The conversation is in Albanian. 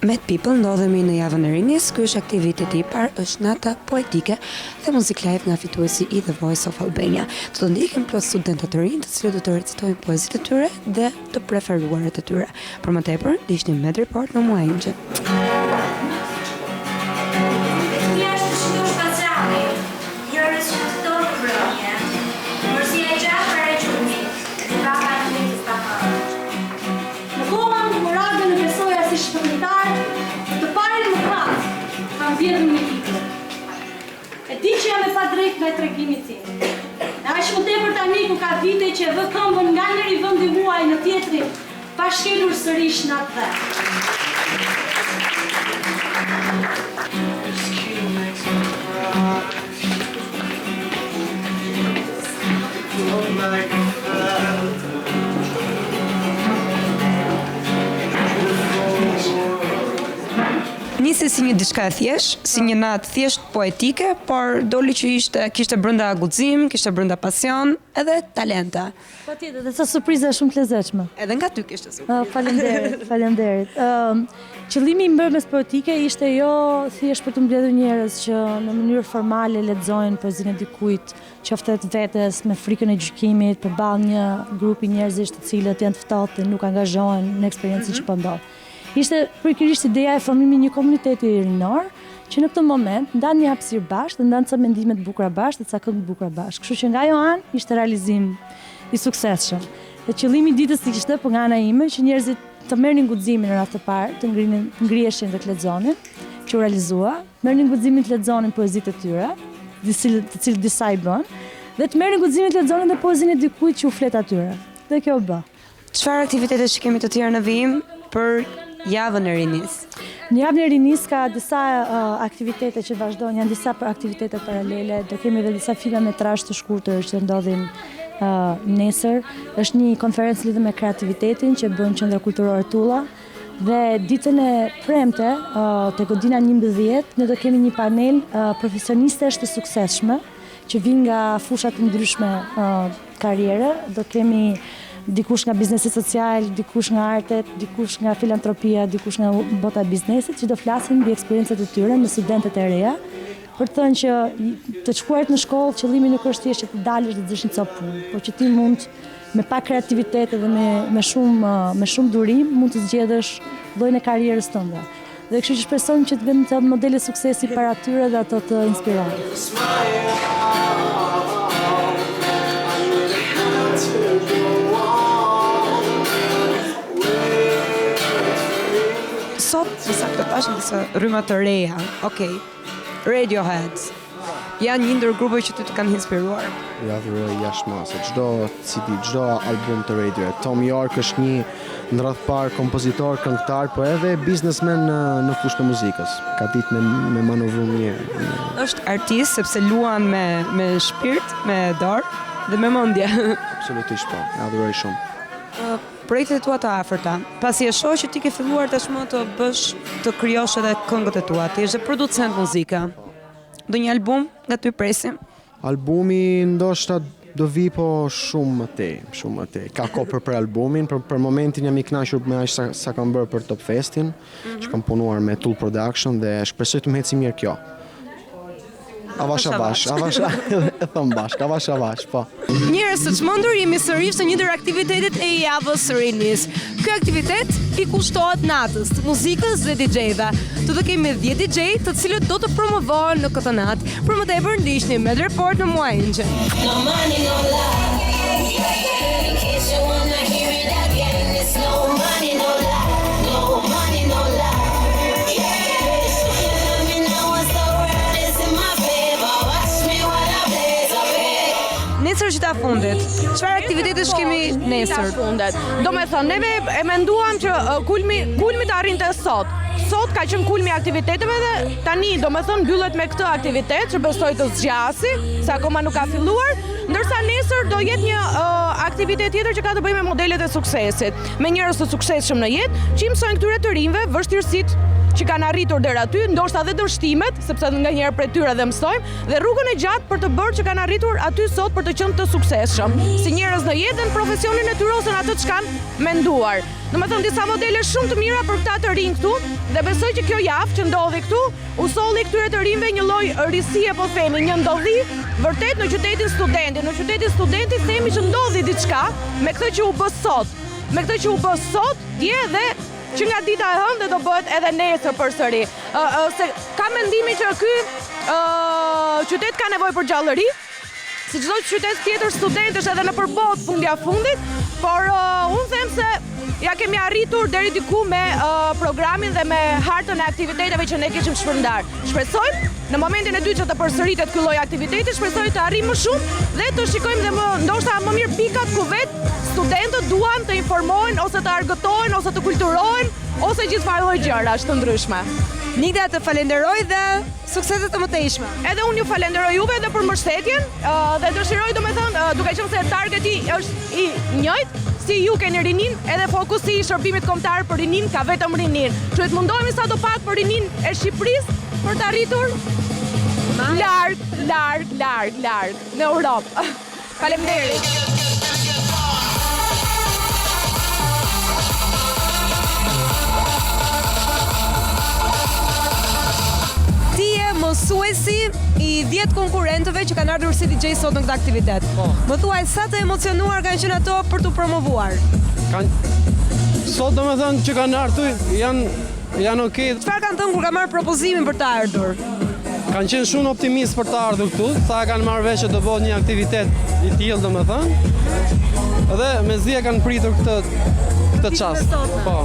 Met People ndodhemi në javën e rinis. Ky është aktiviteti i parë, është nata poetike dhe muzik live nga fituesi i The Voice of Albania. Do të ndiqim plot studentë të rinj, të cilët do të recitojnë poezitë e tyre dhe të preferuarat e tyre. Për më tepër, ndiqni Med Report në muajin që E di që jam e pa drejt me tregimit tim. Aq më tepër tani ku ka vite që vë këmbën nga njëri vendi muaj në tjetrin, pa shkelur sërish në atë. nisi si një diçka e thjesht, si një natë thjesht poetike, por doli që kishte brenda guxim, kishte brenda pasion, edhe talente. Patjetër, dhe sa surpriza shumë të lezetshme. Edhe nga ty kishte surprizë. Faleminderit, faleminderit. Qëllimi i mbrëmjes poetike ishte jo thjesht për të mbledhur njerëz që në mënyrë formale lexojnë poezinë e dikujt, qoftë vetes me frikën e gjykimit përballë një grupi njerëzish të cilët janë të ftohtë dhe nuk angazhohen në eksperiencën që po ndodh. Ishte përkërisht ideja e formimit një komuniteti rinor që në këtë moment ndan një hapësirë bashkë dhe ndan ca mendime të bukura bashkë dhe ca këngë të bukura bashkë. Kështu që nga jo anë ishte realizim i suksesshëm. Dhe qëllimi i ditës ishte për nga ana ime që njerëzit të merrnin guximin në radhë të parë, të ngriheshin dhe të lexonin, që u realizua, merrnin guximin të lexonin poezitë e tyre, të cilët disa i bën, dhe të merrnin guximin të lexonin dhe poezinë e dikujt që u flet atyre. Dhe kjo u bë. Çfarë aktivitete që kemi të tjera në vijim për javën e rinis? Në javën e rinis ka disa aktivitete që vazhdojnë, janë disa aktivitete paralele, do kemi edhe disa filma metrazh të shkurtër që ndodhin nesër. Është një konferencë lidhur me kreativitetin që bën Qendra Kulturore Tulla dhe ditën e premte te godina 11 ne do kemi një panel profesionistesh të suksesshme që vijnë nga fusha të ndryshme karriere. Do kemi dikush nga biznesi social, dikush nga artet, dikush nga filantropia, dikush nga bota e biznesit, që do flasin mbi eksperiencat e tyre me studentët e reja, për të thënë që të shkuarit në shkollë, qëllimi nuk është thjesht që të dalësh dhe të zësh një copë punë, por që ti mund me pak kreativitet dhe me shumë durim mund të zgjedhësh llojin e karrierës tënde. Dhe kështu që shpresojmë që të vëmë të modele suksesi para tyre dhe ato të inspirojnë. Sot, disa këtë pashën disa rryma të reja, Radiohead, janë një ndër grupe që ty të kanë inspiruar. Ja adhuroj jashtëmase, çdo CD, çdo album të Radiohead. Tom York është një në radhë parë kompozitor, këngëtar, po edhe biznesmen në fushën e muzikës. Ka ditë me manovru mirë. Është artist sepse luan me shpirt, me dorë dhe me mendje. Absolutisht po, e adhuroj shumë. Projektet e tua të afërta, pasi e shoh që ti ke filluar tashmë të krijosh edhe këngët e tua, ti je producent muzike. Do një album nga ty presim? Albumi ndoshta do vi po shumë më tej. Ka kohë për albumin, për momentin jam i kënaqur me aq sa kam bërë për Top Festin, që kam punuar me Tool Production dhe shpresoj të më ecë mirë kjo. Avash, e thëm bashk, avash, po. Njerëz të çmendur, jemi sërish në një ndër aktivitetet e javës së rinis. Ky aktivitet i kushtohet natës, muzikës dhe DJ-ve. Do kemi 10 DJ të cilët do të promovohen në këtë natë. Për më tepër ndiqni Med Report në muajin që. Nesër që ta fundit, çfarë aktivitetesh kemi nesër? Do me thënë, neve e menduam që kulmi të arrinte sot. Sot ka qenë kulmi i aktiviteteve dhe tani do me thënë mbyllet me këtë aktivitet që besoj të zgjasi, se akoma nuk ka filluar, ndërsa nesër do jetë një aktivitet tjetër që ka të bëjë me modelet e suksesit, me njerëz të suksesshëm në jetë, që i mësojnë këtyre të rinjve vështirësitë që kanë arritur deri aty, ndoshta edhe dështimet, sepse nganjëherë prej tyre dhe mësojmë, dhe rrugën e gjatë për të bërë që kanë arritur aty sot për të qenë të suksesshëm, si njerëz në jetën, profesionin e tyre ose në atë që kanë menduar. Domethënë disa modele shumë të mira për këta të rinj këtu, dhe besoj që kjo javë që ndodhi këtu, u solli këtyre të rinjve një lloj risie, po themi, një ndodhi vërtet në qytetin Studentit. Në qytetin Studentit themi që ndodhi diçka me këtë që u bë sot. Me këtë që u bë sot, dje dhe që nga dita e hënë dhe do bëhet edhe nesër përsëri. Se ka mendimin që ky qytet ka nevojë për gjallëri, si çdo qytet tjetër studentësh edhe në përbot fundja fundit, por unë them se ja kemi arritur deri diku me programin dhe me hartën e aktiviteteve që ne kishim shpërndar. Shpresojmë në momentin e dytë që të përsëritet ky lloj aktiviteti, shpresoj të arrijmë më shumë dhe të shikojmë dhe ndoshta më mirë pikat ku vetë studentët duan të informohen ose të argëtohen ose të kulturohen ose gjithçfarë lloj gjërash të ndryshme. Nida, të falenderoj dhe suksese të mëtejshme. Edhe unë ju falenderoj juve edhe për mbështetjen dhe dëshiroj domethënë duke qenë se targeti është i njëjtë, si ju keni rinin, edhe fokusi i shërbimit kombëtar për rinin ka vetëm rinin. Që të mundohemi sa do pak për rinin e Shqipërisë për të arritur larg në Europë. Faleminderit. Mësuesi i 10 konkurrentëve që kanë ardhur si DJ sot në këtë aktivitet. Më thuaj sa të emocionuar kanë qenë ato për t'u promovuar? Sot domethënë që kanë ardhur janë okay. Çfarë kanë thënë kur kanë marrë propozimin për të ardhur? Kanë qenë shumë optimist për të ardhur këtu, sa kanë marrë vesh që do bëhet një aktivitet i tillë domethënë. Dhe mezi e kanë pritur këtë çast. Po.